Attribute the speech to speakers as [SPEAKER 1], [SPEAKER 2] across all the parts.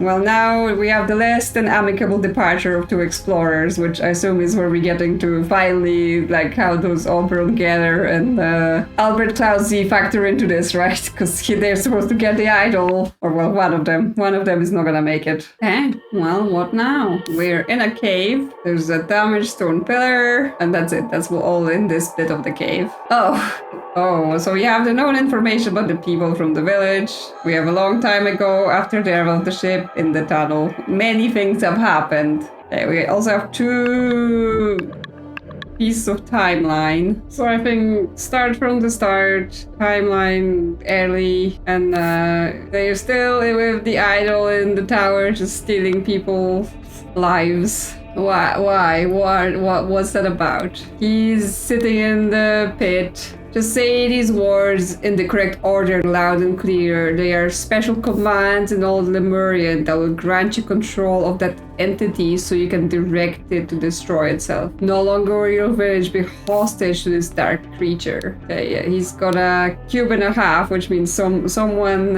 [SPEAKER 1] Well, now we have the last and amicable departure of 2 explorers, which I assume is where we're getting to finally, like, how those Oberon gather and Albert Cloudsy factor into this, right? Because they're supposed to get the idol. Or, well, one of them. One of them is not gonna make it. Eh? Well, what now? We're in a cave. There's a damaged stone pillar. And that's it. That's all in this bit of the cave. Oh, so we have the known information about the people from the village. We have a long time ago, after the arrival of the ship, in the tunnel. Many things have happened. Okay, we also have 2 pieces of timeline. So I think start from the start, timeline early, and they're still with the idol in the tower, just stealing people's lives. Why? What's that about? He's sitting in the pit. Just say these words in the correct order, loud and clear. They are special commands in old Lemurian that will grant you control of that entity so you can direct it to destroy itself. No longer will your village be hostage to this dark creature. Okay, yeah, he's got a cube and a half, which means someone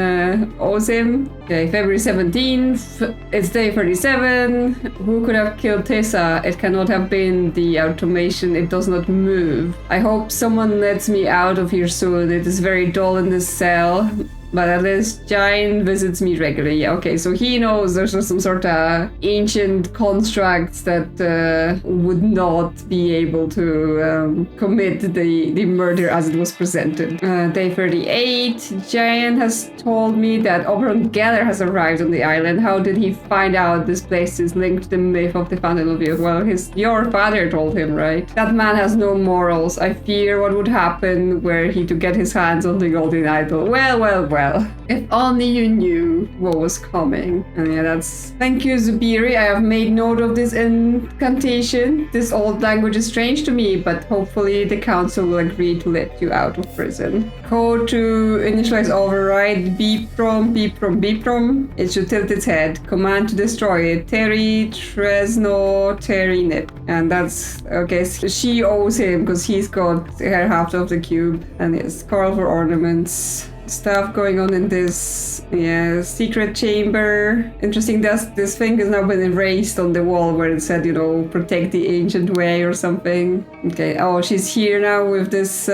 [SPEAKER 1] owes him. Okay, February 17th, it's day 37. Who could have killed Tessa? It cannot have been the automation, it does not move. I hope someone lets me out of here soon. It is very dull in this cell. But at least Giant visits me regularly. Yeah, okay, so he knows there's some sort of ancient constructs that would not be able to commit the murder as it was presented. Day 38, Giant has told me that Oberon Geller has arrived on the island. How did he find out this place is linked to the myth of the Fountain of Youth? Well, your father told him, right? That man has no morals. I fear what would happen were he to get his hands on the golden idol. Well. If only you knew what was coming. And yeah, that's... Thank you, Zubiri. I have made note of this incantation. This old language is strange to me, but hopefully the council will agree to let you out of prison. Code to initialize override. Beep from. It should tilt its head. Command to destroy it. Terry Tresno Terry Nip. And that's... Okay, so she owes him because he's got her half of the cube. And it's Coral for ornaments. Stuff going on in this secret chamber. Interesting that this thing has now been erased on the wall where it said, you know, protect the ancient way or something. Okay, oh, she's here now with this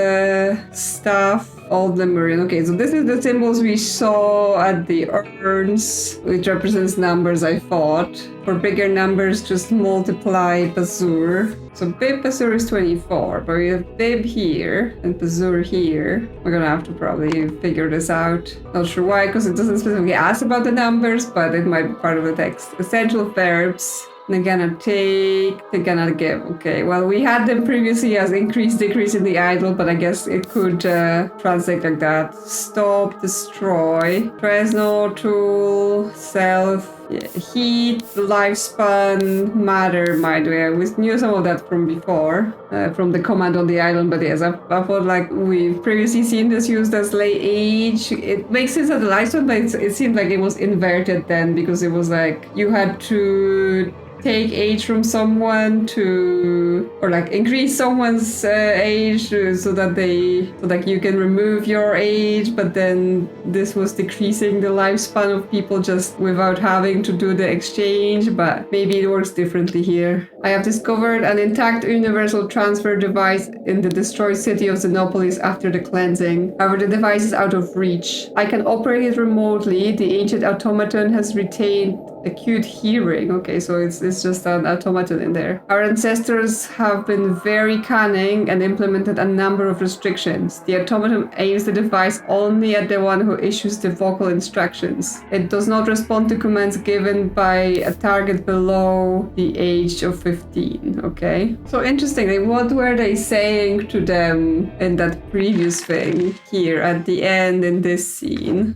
[SPEAKER 1] stuff. Old Lemurian. Okay, so this is the symbols we saw at the urns, which represents numbers, I thought. For bigger numbers, just multiply Pazur. So Bib Pazur is 24, but we have Bib here and Pazur here. We're gonna have to probably figure this out. Not sure why, because it doesn't specifically ask about the numbers, but it might be part of the text. Essential verbs. Nagana take, Nagana give. Okay, well, we had them previously as increase, decrease in the idle, but I guess it could translate like that. Stop, destroy, Fresno, tool, self, heat, lifespan, matter, might we knew some of that from before, from the command on the island, but yes, I thought like we've previously seen this used as late age. It makes sense at the lifespan, but it seemed like it was inverted then, because it was like you had to take age from someone to, or like increase someone's age so that you can remove your age, but then this was decreasing the lifespan of people just without having to do the exchange, but maybe it works differently here. I have discovered an intact universal transfer device in the destroyed city of Xenopolis after the cleansing. However, the device is out of reach. I can operate it remotely. The ancient automaton has retained acute hearing. Okay, so it's just an automaton in there. Our ancestors have been very cunning and implemented a number of restrictions. The automaton aims the device only at the one who issues the vocal instructions. It does not respond to commands given by a target below the age of 15. Okay, so interestingly, what were they saying to them in that previous thing here at the end in this scene?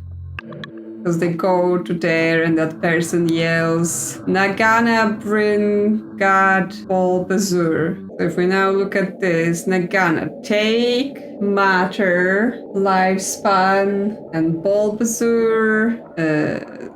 [SPEAKER 1] Because they go to there and that person yells, Nagana Brin God Bulbazur. So if we now look at this, Nagana, take, matter, lifespan, and Bulbazur,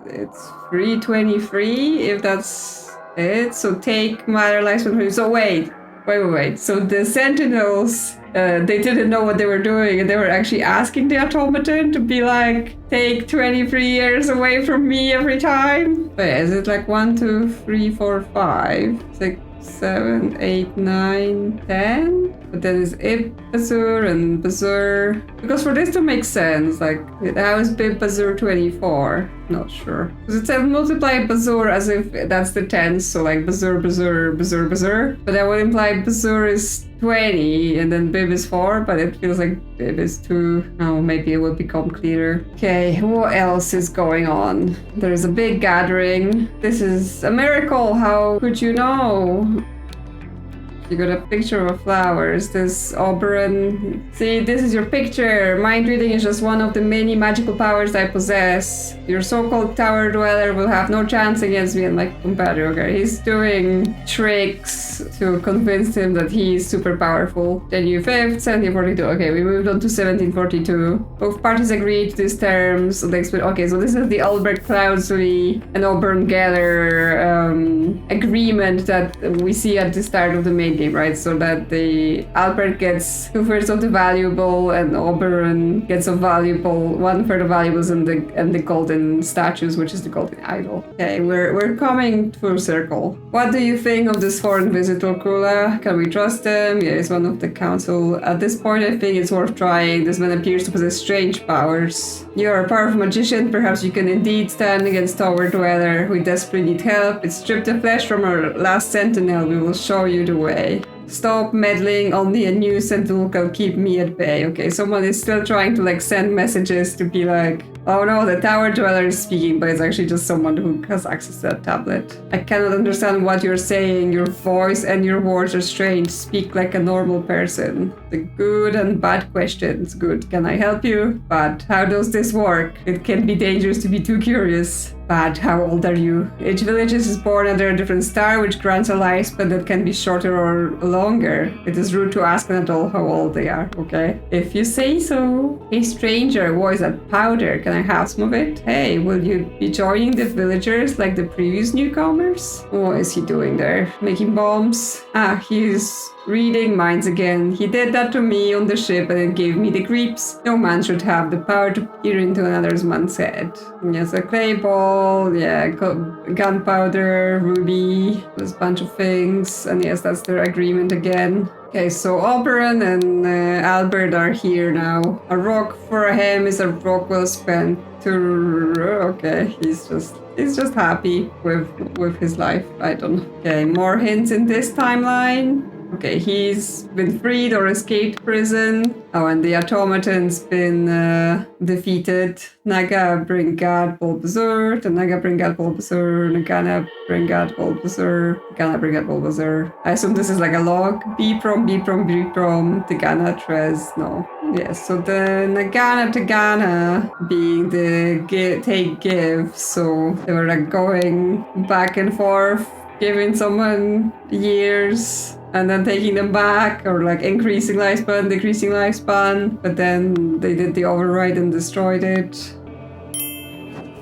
[SPEAKER 1] it's 323, if that's it. So take, matter, lifespan. So wait, Wait. So the Sentinels, they didn't know what they were doing, and they were actually asking the automaton to be like, take 23 years away from me every time. Wait, is it like 1, 2, 3, 4, 5, 6, 7, 8, 9, 10? But then it's Bazur and Bazur. Because for this to make sense, like, how is Bazur 24? Not sure. Because it says multiply Bazur as if that's the tens, so like Bazur. But that would imply Bazur is 20 and then Bib is 4, but it feels like Bib is 2. Oh, maybe it will become clearer. Okay, what else is going on? There's a big gathering. This is a miracle. How could you know? You got a picture of flowers. This Oberon. See, this is your picture. Mind reading is just one of the many magical powers I possess. Your so-called tower dweller will have no chance against me and my competitor. Okay, he's doing tricks to convince him that he's super powerful. January 5th, 1742. Okay, we moved on to 1742. Both parties agreed to these terms. Okay, so this is the Albert Cloudsley and Oberon Geller agreement that we see at the start of the main game, right? So that the Albert gets 2/3 of the valuable and Oberon gets a valuable 1/3 of valuables and the golden statues, which is the golden idol. Okay, we're coming full circle. What do you think of this foreign visitor, Kula? Can we trust him? Yeah, he's one of the council. At this point, I think it's worth trying. This man appears to possess strange powers. You're a powerful magician. Perhaps you can indeed stand against Tower Dweller. We desperately need help. It's stripped the flesh from our last sentinel. We will show you the way. Stop meddling, only a new sentinel can keep me at bay. Okay, someone is still trying to like send messages to be like, oh no, the tower dweller is speaking, but it's actually just someone who has access to that tablet. I cannot understand what you're saying. Your voice and your words are strange. Speak like a normal person. The good and bad questions. Good. Can I help you? Bad. How does this work? It can be dangerous to be too curious. Bad. How old are you? Each village is born under a different star, which grants a lifespan that can be shorter or longer. It is rude to ask an adult how old they are, okay? If you say so. Hey stranger, what is that powder? Can I have some of it? Hey, will you be joining the villagers like the previous newcomers? What is he doing there? Making bombs? Ah, he's reading minds again. He did that to me on the ship and it gave me the creeps. No man should have the power to peer into another man's head. Yes, a clay ball, yeah, gunpowder, ruby, there's a bunch of things. And yes, that's their agreement again. Okay, so Oberon and Albert are here now. A rock for him is a rock well spent. Okay, he's just happy with his life. I don't know. Okay, more hints in this timeline. Okay, he's been freed or escaped prison. Oh, and the automaton's been defeated. Naga bring God Bulbasaur. The Naga bring God Bulbasaur. Nagana bring God Bulbasaur. Nagana bring God Bulbasaur. I assume this is like a log. B-prom. Tagana Trez. No. Yes, so the Nagana Tagana being the take give. So they were like going back and forth, giving someone years and then taking them back, or like increasing lifespan, decreasing lifespan, but then they did the override and destroyed it.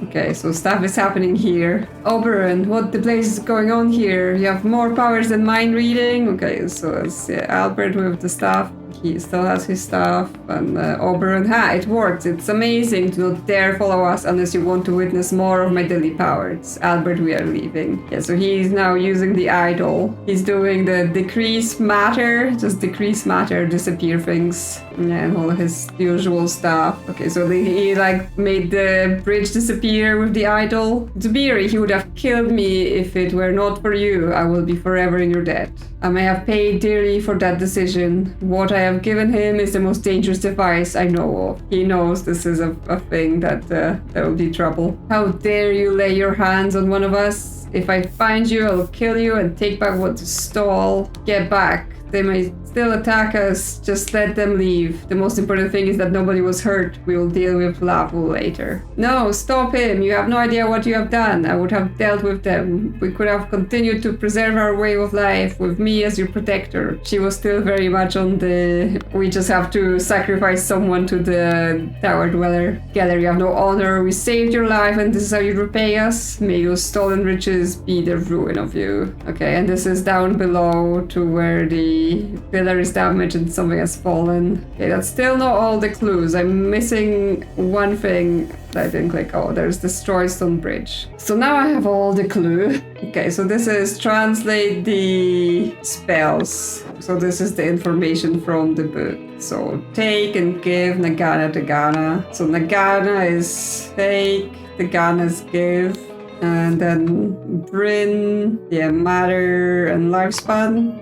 [SPEAKER 1] Okay, so stuff is happening here. Oberon, what the place is going on here? You have more powers than mind reading? Okay, so it's Albert with the staff. He still has his stuff. And Oberon, it worked. It's amazing. Do not dare follow us unless you want to witness more of my deadly powers. Albert, we are leaving. Yeah, so he's now using the idol. He's doing the decrease matter, just decrease matter, disappear things. Yeah, and all of his usual stuff. Okay, so he like made the bridge disappear with the idol. Zubiri, he would have killed me if it were not for you. I will be forever in your debt. I may have paid dearly for that decision. What I have given him is the most dangerous device I know of. He knows this is a thing that there will be trouble. How dare you lay your hands on one of us? If I find you, I will kill you and take back what you stole. Get back. They may still attack us, just let them leave. The most important thing is that nobody was hurt. We will deal with Lavu later. No, stop him. You have no idea what you have done. I would have dealt with them. We could have continued to preserve our way of life with me as your protector. She was still very much on the we just have to sacrifice someone to the tower dweller. Geller, you have no honor. We saved your life and this is how you repay us. May your stolen riches be the ruin of you. Okay, and this is down below to where the the pillar is damaged and something has fallen. Okay, that's still not all the clues. I'm missing one thing that I didn't click. Oh, there's destroy stone bridge. So now I have all the clue. Okay, so this is translate the spells. So this is the information from the book. So take and give Nagana to Ghana. So Nagana is take, the Ghana is give. And then Bryn, yeah, matter and lifespan.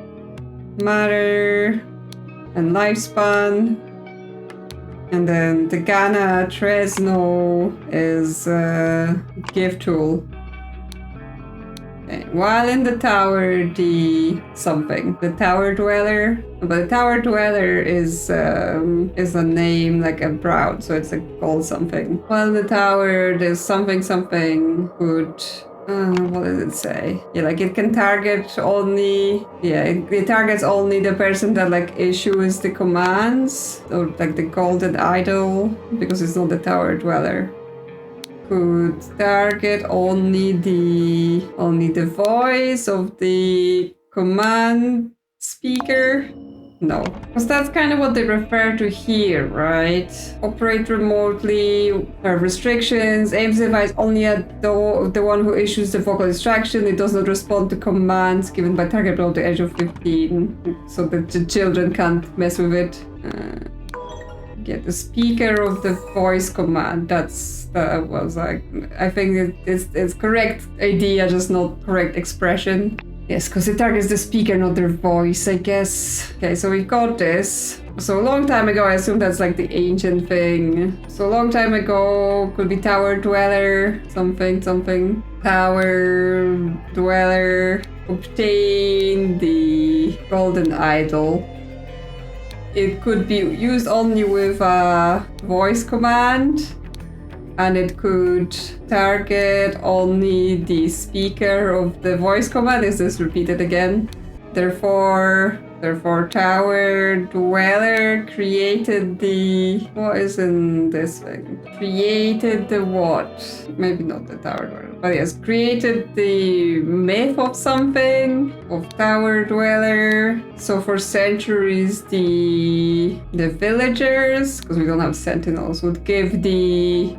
[SPEAKER 1] Matter and lifespan. And then the Ghana Tresno is give tool. Okay. While in the tower, the something. The tower dweller. But the tower dweller is a name like a brown, so it's called something. While in the tower, there's something good. What does it say? Yeah, like it can target only. Yeah, it targets only the person that like issues the commands, or like the golden idol, because it's not the tower dweller. Could target only the voice of the command speaker. No, because that's kind of what they refer to here, right? Operate remotely, restrictions, aims device only at the one who issues the vocal instruction. It does not respond to commands given by target below the age of 15, so that the children can't mess with it. Get the speaker of the voice command. That's was like, I think it's correct idea, just not correct expression. Yes, because it targets the speaker, not their voice, I guess. Okay, so we got this. So a long time ago, I assume that's like the ancient thing. So a long time ago, could be tower dweller, something. Tower dweller, obtain the golden idol. It could be used only with a voice command. And it could target only the speaker of the voice command. Is this repeated again? Therefore, tower dweller created the... What is in this thing? Created the what? Maybe not the tower dweller. But yes, created the myth of something, of tower dweller. So for centuries, the villagers, because we don't have sentinels, would give the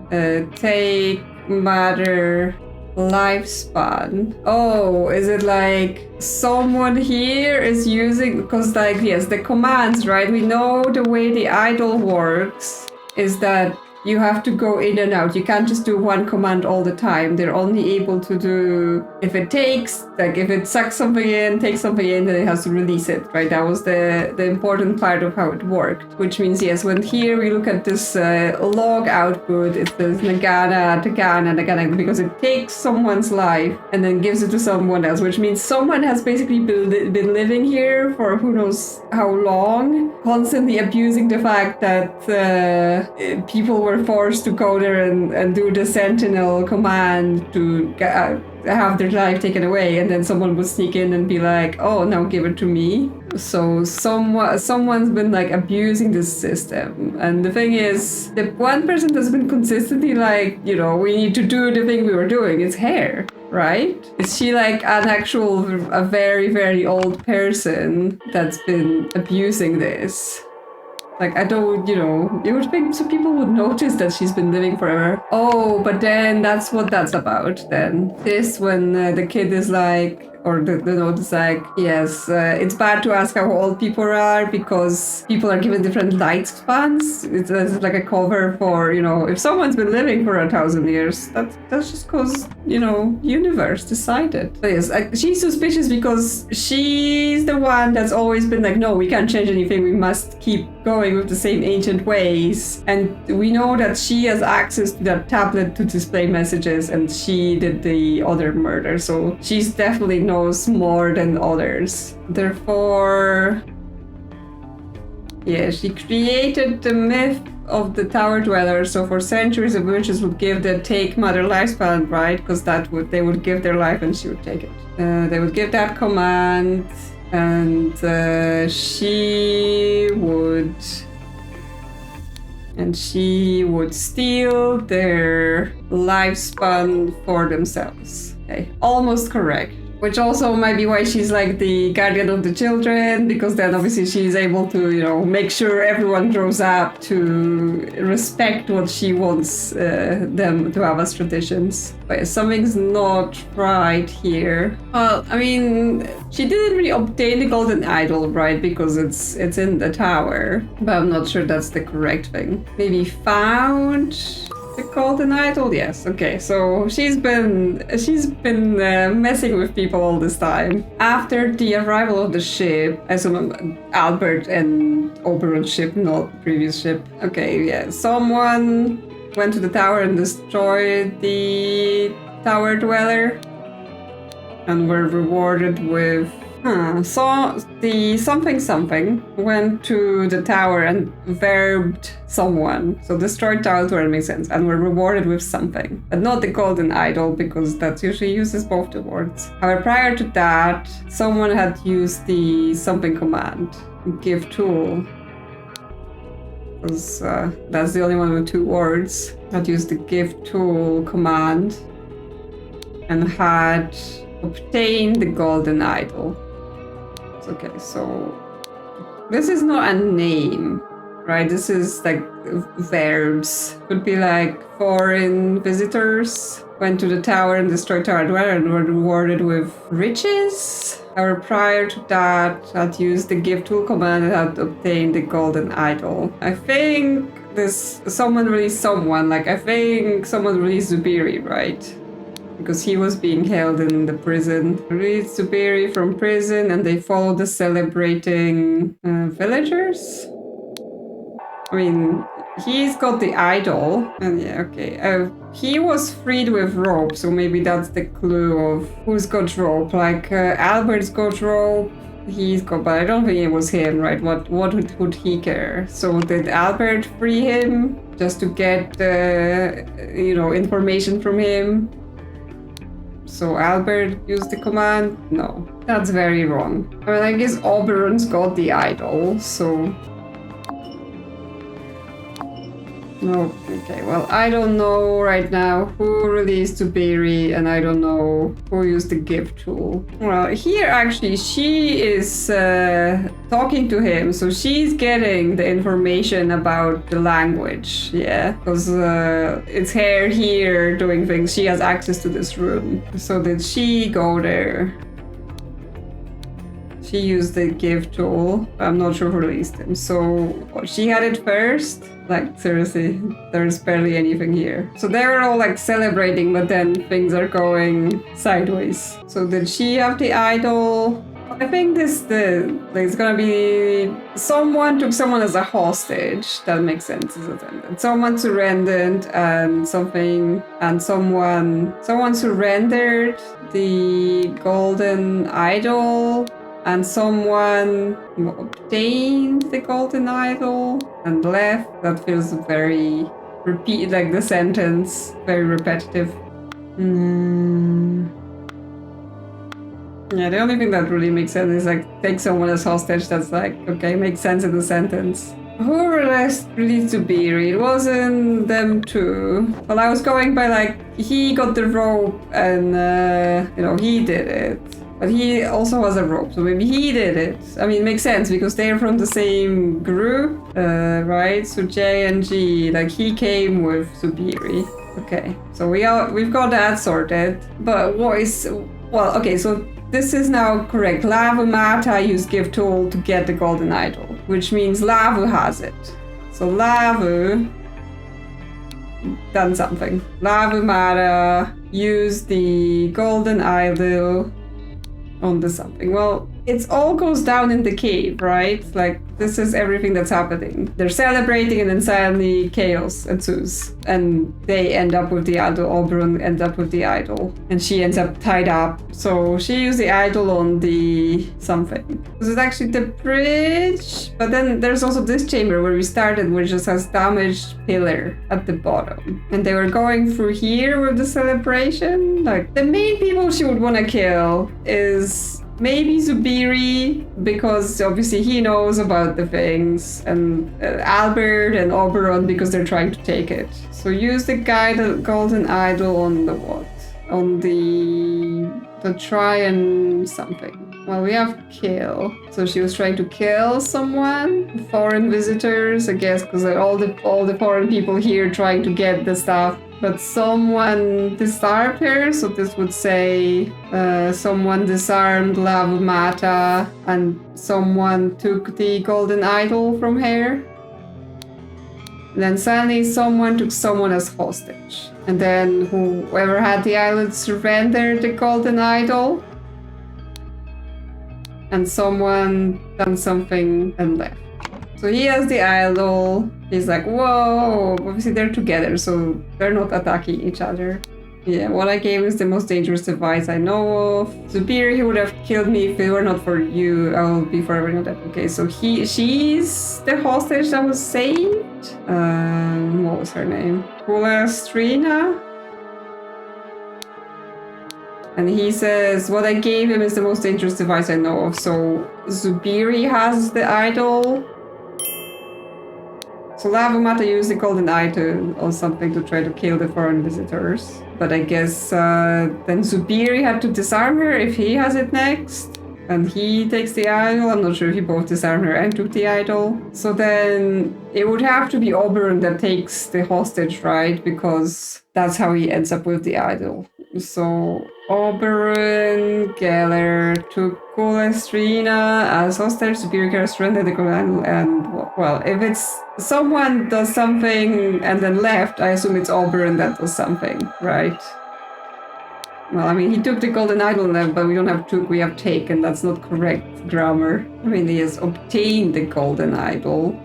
[SPEAKER 1] take, matter, lifespan. Oh, is it like someone here is using, because like, yes, the commands, right? We know the way the idol works is that you have to go in and out. You can't just do one command all the time. They're only able to do, if it takes, like if it sucks something in, takes something in, then it has to release it, right? That was the important part of how it worked. Which means, yes, when here we look at this log output, it says Nagana, because it takes someone's life and then gives it to someone else, which means someone has basically been living here for who knows how long, constantly abusing the fact that people were forced to go there and do the sentinel command to have their life taken away, and then someone would sneak in and be like, oh, now give it to me. So someone's been like abusing this system. And the thing is, the one person that's been consistently like, you know, we need to do the thing we were doing is Hair, right? Is she like a very, very old person that's been abusing this? Like, I don't, you know, you would think so people would notice that she's been living forever. Oh, but then that's what that's about then. This, when the kid is like, or the note is like, yes, it's bad to ask how old people are because people are given different lifespans. It's like a cover for, you know, if someone's been living for 1,000 years, that's just because, you know, universe decided. But yes, she's suspicious because she's the one that's always been like, no, we can't change anything. We must keep going with the same ancient ways. And we know that she has access to that tablet to display messages, and she did the other murder. So she's definitely knows more than others. Therefore, yeah, she created the myth of the tower dweller. So for centuries, the witches would give the take mother lifespan, right? Because they would give their life and she would take it. They would give that command, and she would steal their lifespan for themselves. Okay, almost correct. Which also might be why she's like the guardian of the children, because then obviously she's able to, you know, make sure everyone grows up to respect what she wants them to have as traditions. But something's not right here. Well, I mean, she didn't really obtain the golden idol, right? Because it's in the tower. But I'm not sure that's the correct thing. Maybe found the golden idol? Yes. Okay. So she's been messing with people all this time. After the arrival of the ship, I assume Albert and Oberon's ship, not previous ship. Okay. Yeah. Someone went to the tower and destroyed the tower dweller, and were rewarded with. So the something went to the tower and verbed someone. So destroyed tower dweller makes sense, and were rewarded with something. But not the golden idol, because that usually uses both the words. However, prior to that, someone had used the something command, give tool. Because that's the only one with 2 words. Had used the give tool command and had obtained the golden idol. Okay, so this is not a name, right? This is like verbs. Could be like foreign visitors went to the tower and destroyed tower dweller and were rewarded with riches. However, prior to that, had used the give tool command and had obtained the golden idol. I think someone released someone. Like, I think someone released Zubiri, right? Because he was being held in the prison. Released Zubiri from prison, and they followed the celebrating villagers. I mean, he's got the idol, and yeah, okay. He was freed with rope, so maybe that's the clue of who's got rope. Like Albert's got rope. He's got, but I don't think it was him, right? What would he care? So did Albert free him just to get information from him? So Albert used the command? No, that's very wrong. I mean, I guess Oberon's got the idol, so... No, okay, well, I don't know right now who released Zubiri, and I don't know who used the give tool. Well, here actually she is talking to him, so she's getting the information about the language, yeah? Because it's her here doing things, she has access to this room. So did she go there? She used the give tool. I'm not sure who released him. So she had it first? Like, seriously, there's barely anything here. So they were all like celebrating, but then things are going sideways. So did she have the idol? I think it's gonna be someone took someone as a hostage. That makes sense, isn't it? Someone surrendered and someone surrendered the golden idol. And someone obtained the golden idol and left. That feels very like the sentence, very repetitive. Yeah, the only thing that really makes sense is like take someone as hostage. That's like, okay, makes sense in the sentence. Who released Zubiri? It wasn't them two. Well, I was going by like, he got the rope and, he did it. But he also has a rope, so maybe he did it. I mean, it makes sense because they're from the same group, right? So J and G, like he came with Zubiri. Okay, so we've got that sorted. But so this is now correct. Lavu Mata used give tool to get the golden idol, which means Lavu has it. So Lavu done something. Lavu Mata used the golden idol on the something. Well, it all goes down in the cave, right? Like, this is everything that's happening. They're celebrating and then suddenly chaos ensues. And they end up with the idol. Oberon ends up with the idol. And she ends up tied up. So she used the idol on the something. This is actually the bridge. But then there's also this chamber where we started, which just has damaged pillar at the bottom. And they were going through here with the celebration. Like, the main people she would want to kill is maybe Zubiri, because obviously he knows about the things, and Albert and Oberon because they're trying to take it. So use the golden idol on the what? On the to try and something. Well, we have kill. So she was trying to kill someone, foreign visitors, I guess, because all the foreign people here trying to get the stuff. But someone disarmed her, so this would say someone disarmed Lavamata and someone took the golden idol from her. And then suddenly someone took someone as hostage. And then whoever had the idol surrendered the golden idol. And someone done something and left. So he has the idol. He's like, whoa! Obviously they're together, so they're not attacking each other. Yeah, what I gave is the most dangerous device I know of. Zubiri, he would have killed me if it were not for you. I will be forever not that. Okay, so she's the hostage that was saved. What was her name? Kulastrina? And he says, what I gave him is the most dangerous device I know of. So Zubiri has the idol. So Lavamata used the golden idol or something to try to kill the foreign visitors. But I guess then Zubiri had to disarm her if he has it next. And he takes the idol. I'm not sure if he both disarmed her and took the idol. So then it would have to be Oberon that takes the hostage, right? Because that's how he ends up with the idol. So Oberon, Geller took Kulastrina as hostage, Zubiri surrendered the golden idol, and well, if it's someone does something and then left, I assume it's Oberon that does something, right? Well, I mean, he took the golden idol now, but we don't have took, we have taken. That's not correct grammar. I mean, he has obtained the golden idol.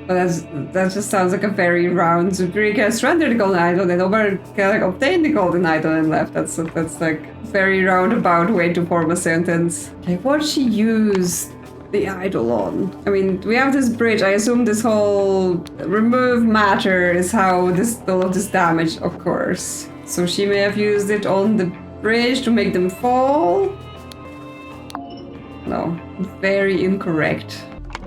[SPEAKER 1] But that just sounds like a very round. Zubiri surrendered the golden idol, then Oberon obtained the golden idol and left. That's like very roundabout way to form a sentence. Okay, what she used the idol on? I mean, we have this bridge. I assume this whole remove matter is how all of this damage occurs. So she may have used it on the bridge to make them fall. No, very incorrect.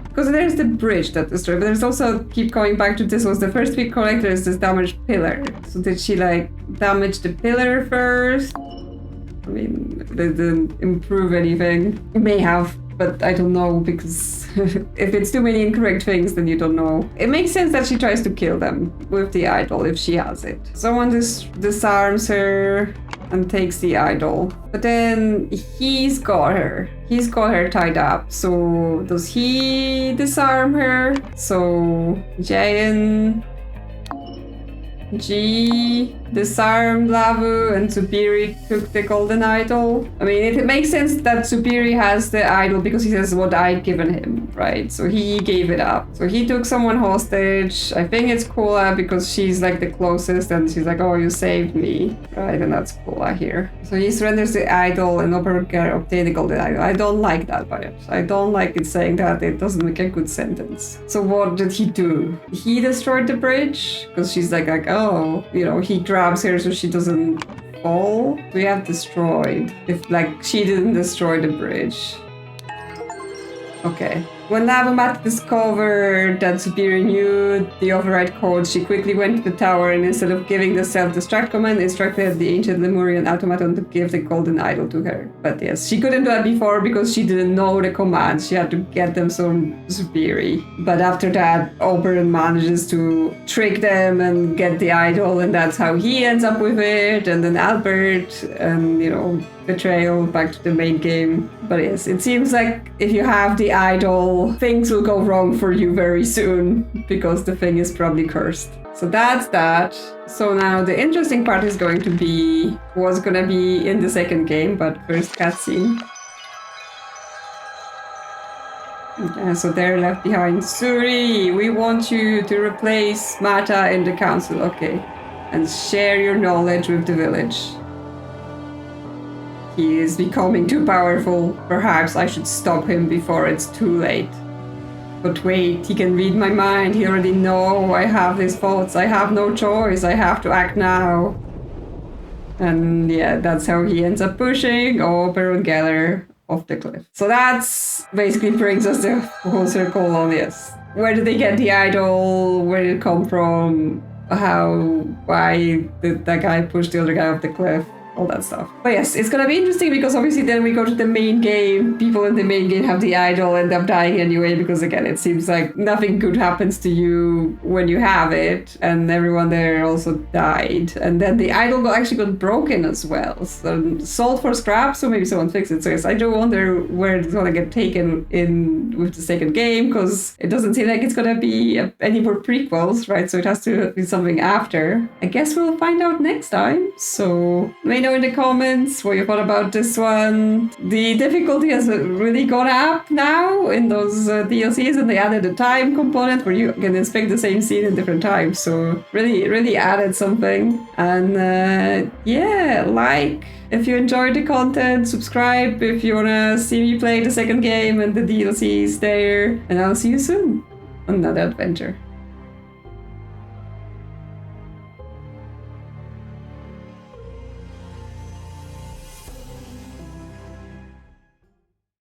[SPEAKER 1] Because there's the bridge that destroyed, but there's also, keep going back to this, was the first big collector is this damaged pillar. So did she like damage the pillar first? I mean, they didn't improve anything. It may have, but I don't know, because if it's too many incorrect things, then you don't know. It makes sense that she tries to kill them with the idol if she has it. Someone disarms her and takes the idol. But then he's got her. He's got her tied up. So does he disarm her? So Jayan G disarmed Lavu and Zubiri took the golden idol. I mean, it makes sense that Zubiri has the idol because he says what I'd given him, right? So he gave it up. So he took someone hostage. I think it's Kula because she's like the closest and she's like, oh, you saved me, right? And that's Kula here. So he surrenders the idol and Oberon obtained the golden idol. I don't like that part. I don't like it saying that. It doesn't make a good sentence. So what did he do? He destroyed the bridge because she's like, oh, you know, he grabs her so she doesn't fall. We have destroyed. If like she didn't destroy the bridge. Okay. When Lavamata discovered that Zubiri knew the override code, she quickly went to the tower and instead of giving the self-destruct command, instructed the ancient Lemurian automaton to give the golden idol to her. But yes, she couldn't do that before because she didn't know the commands. She had to get them from Zubiri. But after that, Oberon manages to trick them and get the idol, and that's how he ends up with it. And then Albert and, you know, betrayal back to the main game. But yes, it seems like if you have the idol, things will go wrong for you very soon because the thing is probably cursed. So that's that. So now the interesting part is going to be what's gonna be in the second game, but first cutscene. Okay, so they're left behind. Suri, we want you to replace Mata in the council, okay, and share your knowledge with the village. He is becoming too powerful. Perhaps I should stop him before it's too late. But wait, he can read my mind. He already knows I have these thoughts. I have no choice. I have to act now. And yeah, that's how he ends up pushing Oberon Geller off the cliff. So that's basically brings us the whole circle on this. Where did they get the idol? Where did it come from? Why did that guy push the other guy off the cliff? all that stuff. But yes, it's gonna be interesting because obviously then we go to the main game. People in the main game have the idol, end up dying anyway because again, it seems like nothing good happens to you when you have it, and everyone there also died. And then the idol actually got broken as well. So sold for scrap, so maybe someone fixed it. So yes, I do wonder where it's gonna get taken in with the second game, because it doesn't seem like it's gonna be any more prequels, right? So it has to be something after. I guess we'll find out next time. So let me know in the comments what you thought about this one. The difficulty has really gone up now in those DLCs, and they added a time component where you can inspect the same scene in different times. So really added something. And yeah, like if you enjoyed the content, subscribe if you wanna see me play the second game and the DLCs there. And I'll see you soon on another adventure.